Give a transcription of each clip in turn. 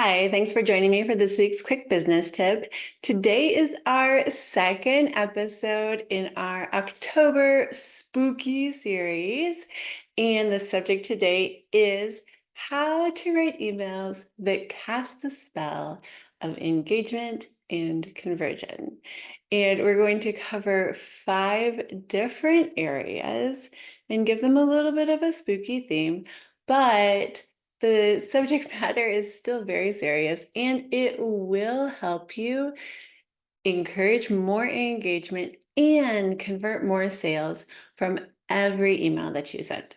Hi, thanks for joining me for this week's quick business tip. Today is our second episode in our October spooky series. And the subject today is how to write emails that cast the spell of engagement and conversion. And we're going to cover 5 different areas and give them a little bit of a spooky theme, but the subject matter is still very serious and it will help you encourage more engagement and convert more sales from every email that you send.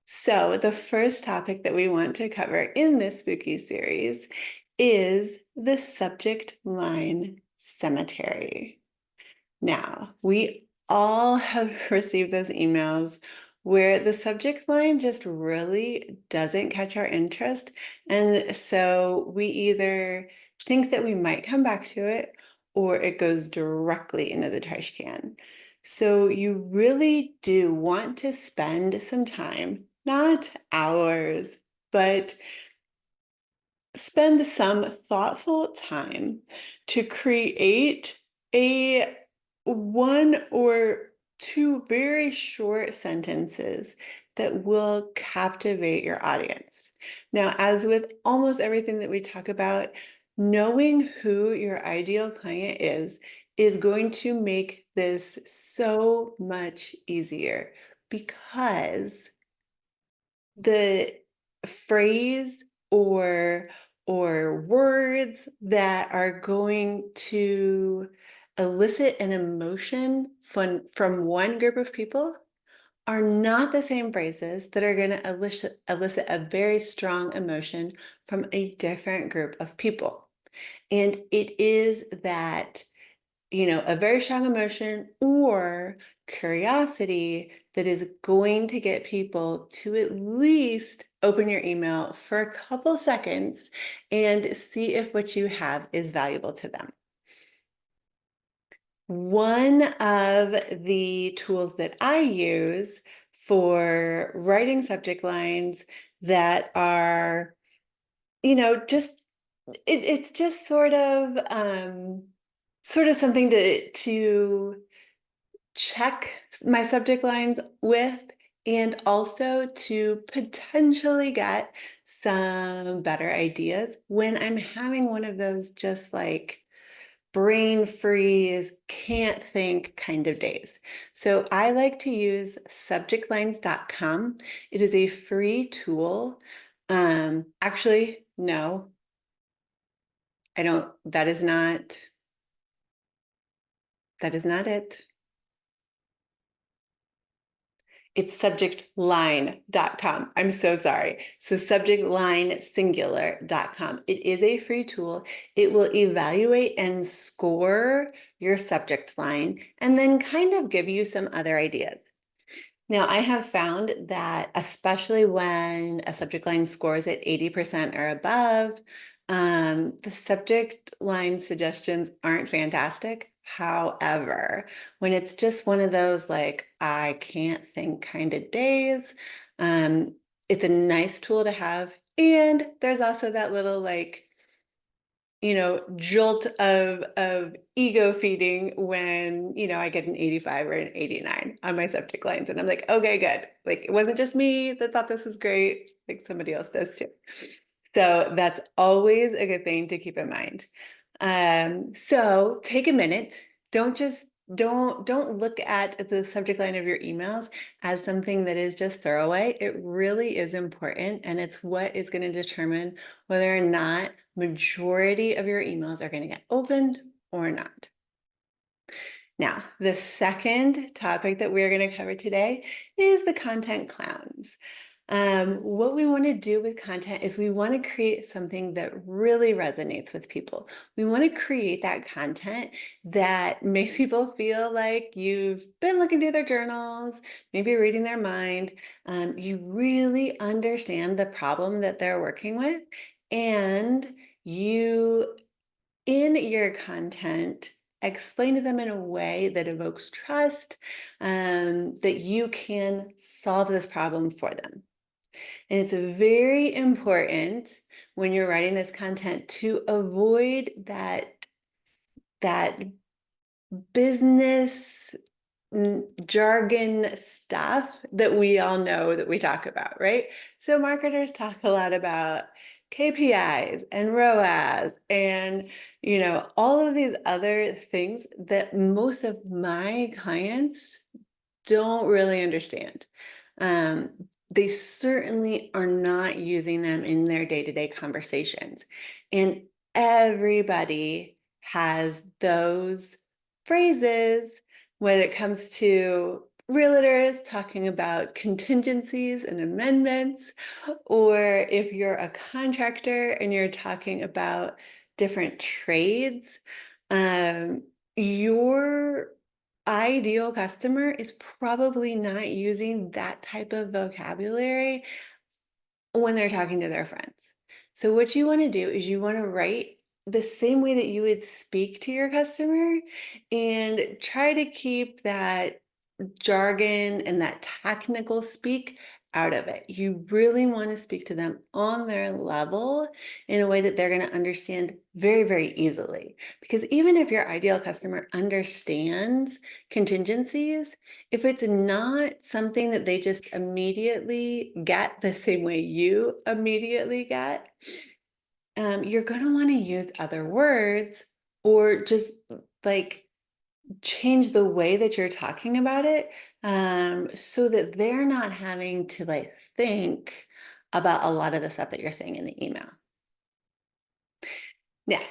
So, the first topic that we want to cover in this spooky series is the subject line cemetery. Now, we all have received those emails where the subject line just really doesn't catch our interest. And so we either think that we might come back to it or it goes directly into the trash can. So you really do want to spend some time, not hours, but spend some thoughtful time to create a 1 or 2 very short sentences that will captivate your audience. Now, as with almost everything that we talk about, knowing who your ideal client is going to make this so much easier because the phrase or words that are going to elicit an emotion from one group of people are not the same phrases that are going to elicit a very strong emotion from a different group of people. And it is that a very strong emotion or curiosity that is going to get people to at least open your email for a couple seconds and see if what you have is valuable to them. One of the tools that I use for writing subject lines that are, just it's just sort of something to check my subject lines with and also to potentially get some better ideas when I'm having one of those just like brain freeze, can't think kind of days. So I like to use subjectlines.com. It is a free tool. Actually, no, I don't, that is not it. It's subjectline.com. I'm so sorry. So subjectlinesingular.com. It is a free tool. It will evaluate and score your subject line and then kind of give you some other ideas. Now, I have found that especially when a subject line scores at 80% or above, the subject line suggestions aren't fantastic. However, when it's just one of those like, I can't think kind of days, it's a nice tool to have. And there's also that little like, jolt of ego feeding when, I get an 85 or an 89 on my subject lines. And I'm like, okay, good. Like it wasn't just me that thought this was great, like somebody else does too. So that's always a good thing to keep in mind. So take a minute. Don't look at the subject line of your emails as something that is just throwaway. It really is important, and it's what is going to determine whether or not majority of your emails are going to get opened or not. Now, the second topic that we're going to cover today is the content clowns. What we want to do with content is we want to create something that really resonates with people. We want to create that content that makes people feel like you've been looking through their journals, maybe reading their mind. You really understand the problem that they're working with, and you, in your content, explain to them in a way that evokes trust, that you can solve this problem for them. And it's very important when you're writing this content to avoid that business jargon stuff that we all know that we talk about, right? So marketers talk a lot about KPIs and ROAS and all of these other things that most of my clients don't really understand. Um, they certainly are not using them in their day-to-day conversations. And everybody has those phrases, whether it comes to realtors talking about contingencies and amendments, or if you're a contractor and you're talking about different trades, your ideal customer is probably not using that type of vocabulary when they're talking to their friends. So what you want to do is you want to write the same way that you would speak to your customer and try to keep that jargon and that technical speak out of it. You really want to speak to them on their level in a way that they're going to understand very, very easily. Because even if your ideal customer understands contingencies, if it's not something that they just immediately get the same way you immediately get, you're going to want to use other words or just like change the way that you're talking about it, so that they're not having to think about a lot of the stuff that you're saying in the email. Now,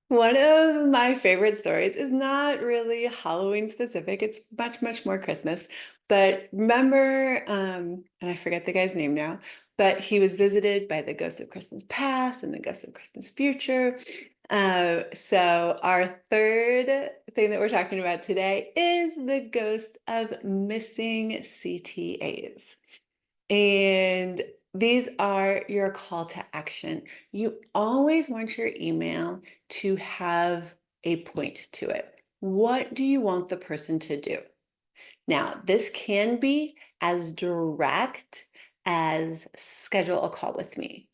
one of my favorite stories is not really Halloween specific. It's much, much more Christmas. But remember, and I forget the guy's name now, but he was visited by the ghost of Christmas past and the ghost of Christmas future. So our third thing that we're talking about today is the ghost of missing CTAs. And these are your call to action. You always want your email to have a point to it. What do you want the person to do? Now, this can be as direct as schedule a call with me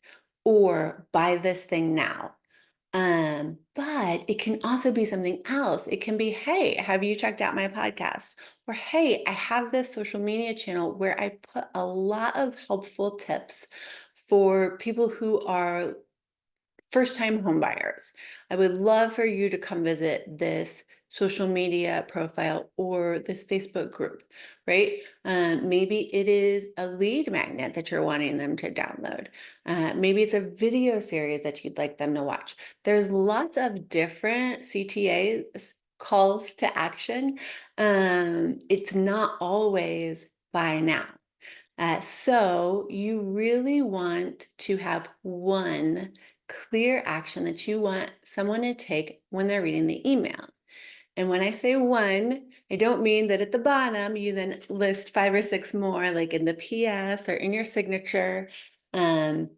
or buy this thing now. But it can also be something else. It can be, hey, have you checked out my podcast? Or hey, I have this social media channel where I put a lot of helpful tips for people who are first-time home buyers. I would love for you to come visit this social media profile or this Facebook group, right? Maybe it is a lead magnet that you're wanting them to download. Maybe it's a video series that you'd like them to watch. There's lots of different CTA calls to action. It's not always buy now. So you really want to have one clear action that you want someone to take when they're reading the email. And when I say one, I don't mean that at the bottom you then list 5 or 6 more, like in the PS or in your signature. You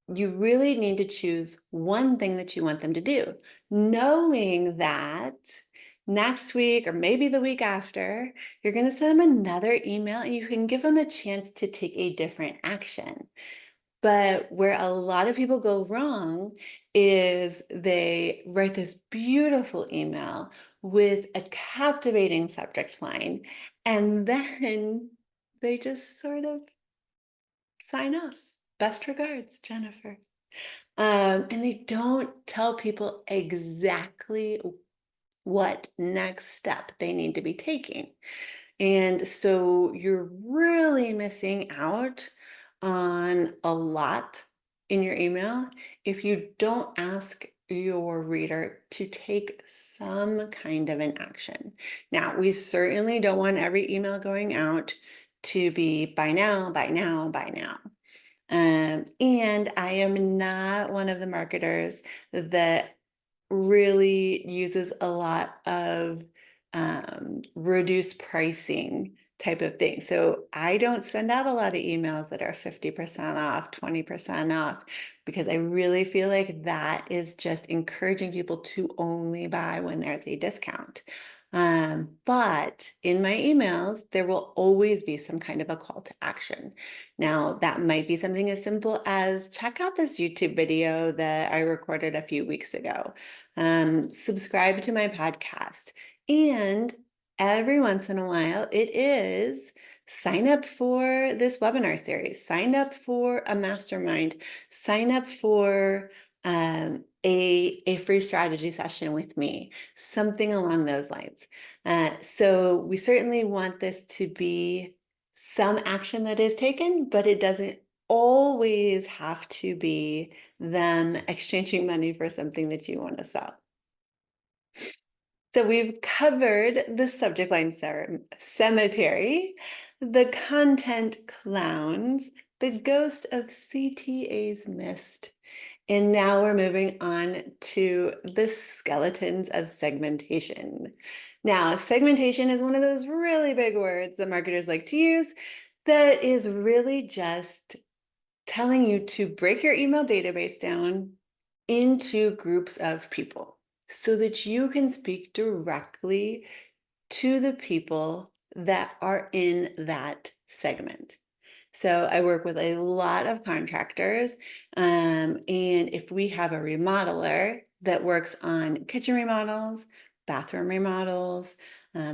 really need to choose one thing that you want them to do, knowing that next week or maybe the week after, you're going to send them another email and you can give them a chance to take a different action. But where a lot of people go wrong is they write this beautiful email with a captivating subject line, and then they just sort of sign off. Best regards, Jennifer. And they don't tell people exactly what next step they need to be taking. And so you're really missing out on a lot in your email if you don't ask your reader to take some kind of an action. Now, we certainly don't want every email going out to be buy now, buy now, buy now. And I am not one of the marketers that really uses a lot of reduced pricing type of thing. So I don't send out a lot of emails that are 50% off, 20% off, because I really feel like that is just encouraging people to only buy when there's a discount. But in my emails, there will always be some kind of a call to action. Now, that might be something as simple as check out this YouTube video that I recorded a few weeks ago. Subscribe to my podcast. And every once in a while, it is sign up for this webinar series, sign up for a mastermind, sign up for a free strategy session with me, something along those lines. So we certainly want this to be some action that is taken, but it doesn't always have to be them exchanging money for something that you want to sell. So we've covered the subject line cemetery, the content clowns, the ghost of CTA's missed. And now we're moving on to the skeletons of segmentation. Now, segmentation is one of those really big words that marketers like to use that is really just telling you to break your email database down into groups of people so that you can speak directly to the people that are in that segment. So I work with a lot of contractors, and if we have a remodeler that works on kitchen remodels, bathroom remodels,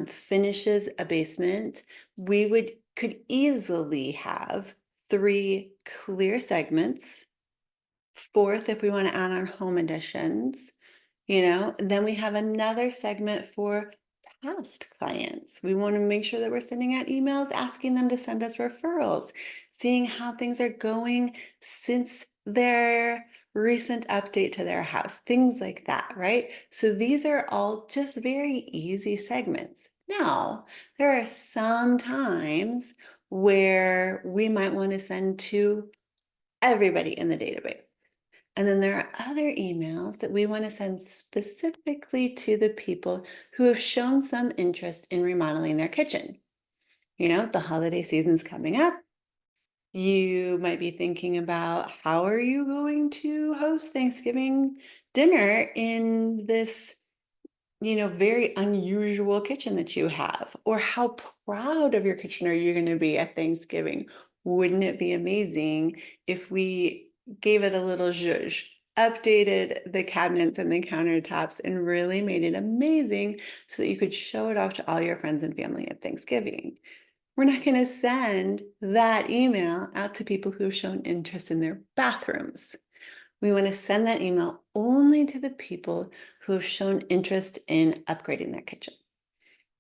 finishes a basement, we could easily have 3 clear segments. 4th, if we want to add on home additions, then we have another segment for past clients. We want to make sure that we're sending out emails asking them to send us referrals, seeing how things are going since their recent update to their house, things like that, right? So these are all just very easy segments. Now, there are some times where we might want to send to everybody in the database. And then there are other emails that we want to send specifically to the people who have shown some interest in remodeling their kitchen. The holiday season's coming up. You might be thinking about how are you going to host Thanksgiving dinner in this very unusual kitchen that you have, or how proud of your kitchen are you going to be at Thanksgiving? Wouldn't it be amazing if we gave it a little zhuzh, updated the cabinets and the countertops, and really made it amazing so that you could show it off to all your friends and family at Thanksgiving? We're not going to send that email out to people who have shown interest in their bathrooms. We want to send that email only to the people who have shown interest in upgrading their kitchen.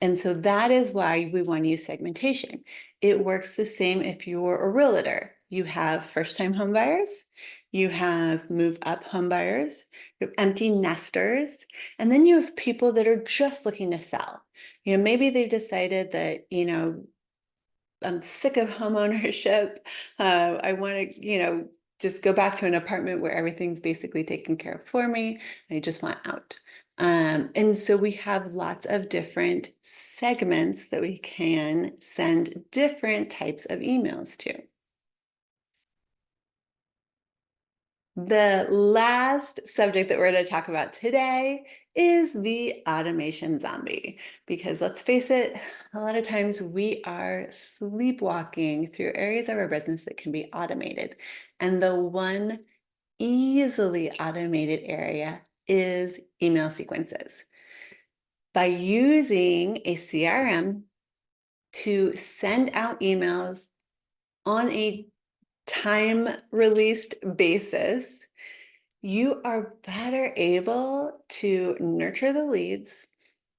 And so that is why we want to use segmentation. It works the same if you're a realtor. You have first-time home buyers, you have move-up home buyers, you have empty nesters, and then you have people that are just looking to sell. Maybe they've decided that, I'm sick of home ownership. I want to, just go back to an apartment where everything's basically taken care of for me. I just want out. And so we have lots of different segments that we can send different types of emails to. The last subject that we're going to talk about today is the automation zombie, because let's face it, a lot of times we are sleepwalking through areas of our business that can be automated. And the one easily automated area is email sequences. By using a CRM to send out emails on a time released basis, you are better able to nurture the leads,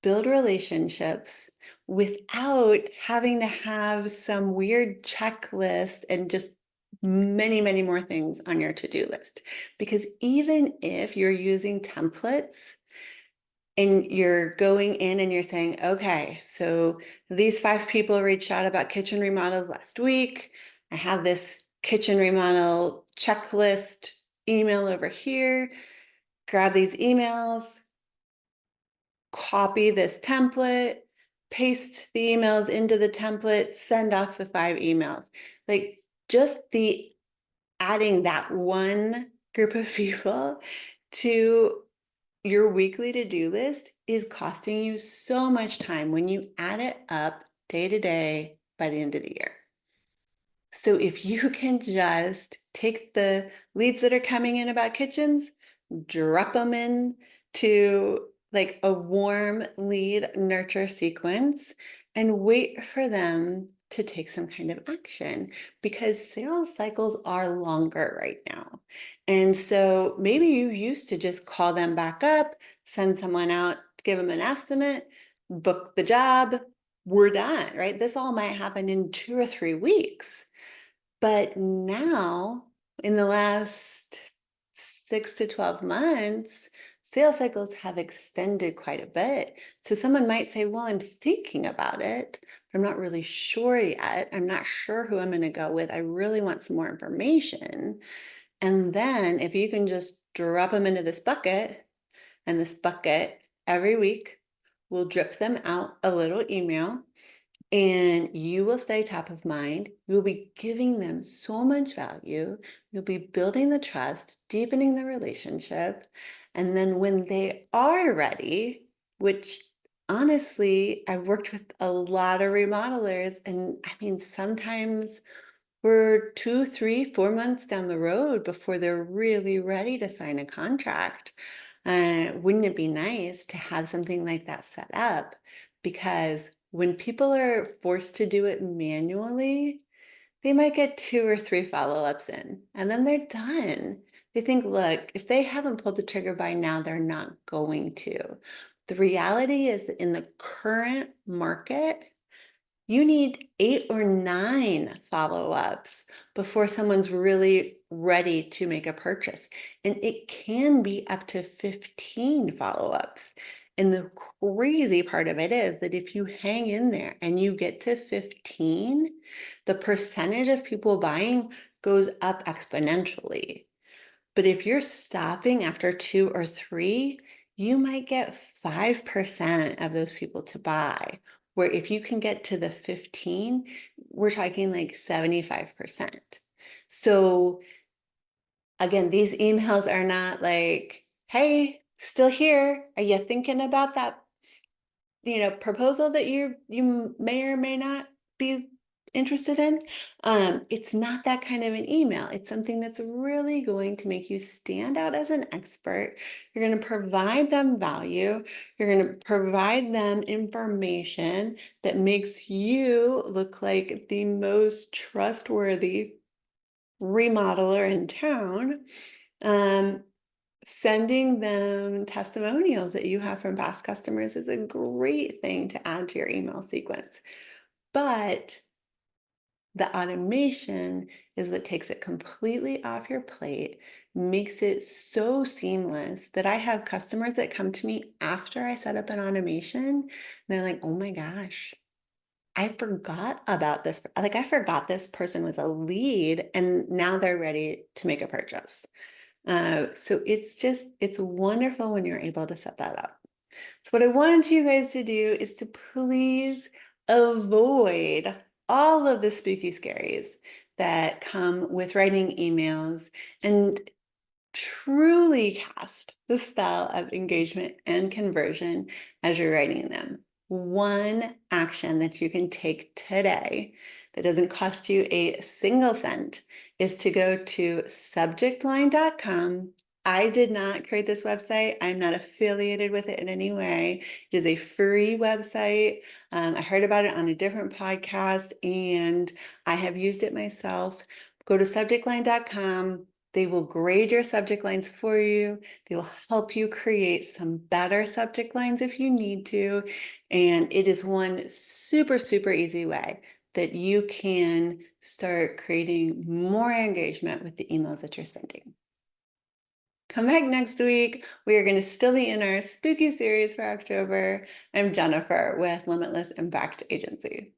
build relationships without having to have some weird checklist and just many, many more things on your to-do list. Because even if you're using templates and you're going in and you're saying, okay, so these 5 people reached out about kitchen remodels last week. I have this kitchen remodel checklist email over here. Grab these emails, copy this template, paste the emails into the template, send off the 5 emails. Like just the adding that one group of people to your weekly to-do list is costing you so much time when you add it up day to day by the end of the year. So if you can just take the leads that are coming in about kitchens, drop them in to like a warm lead nurture sequence and wait for them to take some kind of action, because sales cycles are longer right now. And so maybe you used to just call them back up, send someone out, give them an estimate, book the job, we're done, right? This all might happen in 2 or 3 weeks. But now, in the last 6 to 12 months, sales cycles have extended quite a bit. So someone might say, well, I'm thinking about it, but I'm not really sure yet. I'm not sure who I'm going to go with. I really want some more information. And then if you can just drop them into this bucket, and this bucket every week will drip them out a little email, and you will stay top of mind. You'll be giving them so much value. You'll be building the trust, deepening the relationship. And then when they are ready, which honestly, I've worked with a lot of remodelers, and I mean, sometimes we're 2, 3, 4 months down the road before they're really ready to sign a contract. Wouldn't it be nice to have something like that set up? Because when people are forced to do it manually, they might get 2 or 3 follow-ups in, and then they're done. They think, look, if they haven't pulled the trigger by now, they're not going to. The reality is that in the current market, you need 8 or 9 follow-ups before someone's really ready to make a purchase. And it can be up to 15 follow-ups. And the crazy part of it is that if you hang in there and you get to 15, the percentage of people buying goes up exponentially. But if you're stopping after 2 or 3, you might get 5% of those people to buy. Where if you can get to the 15, we're talking like 75%. So again, these emails are not like, hey, still here. Are you thinking about that proposal that you may or may not be interested in? It's not that kind of an email. It's something that's really going to make you stand out as an expert. You're going to provide them value. You're going to provide them information that makes you look like the most trustworthy remodeler in town. Sending them testimonials that you have from past customers is a great thing to add to your email sequence. But the automation is what takes it completely off your plate, makes it so seamless that I have customers that come to me after I set up an automation, and they're like, oh my gosh, I forgot about this. Like, I forgot this person was a lead, and now they're ready to make a purchase. So it's wonderful when you're able to set that up. So what I want you guys to do is to please avoid all of the spooky scaries that come with writing emails, and truly cast the spell of engagement and conversion as you're writing them. One action that you can take today that doesn't cost you a single cent is to go to subjectline.com. I did not create this website. I'm not affiliated with it in any way. It is a free website. I heard about it on a different podcast and I have used it myself. Go to subjectline.com. They will grade your subject lines for you. They will help you create some better subject lines if you need to. And it is one super, super easy way that you can start creating more engagement with the emails that you're sending. Come back next week. We are going to still be in our spooky series for October. I'm Jennifer with Limitless Impact Agency.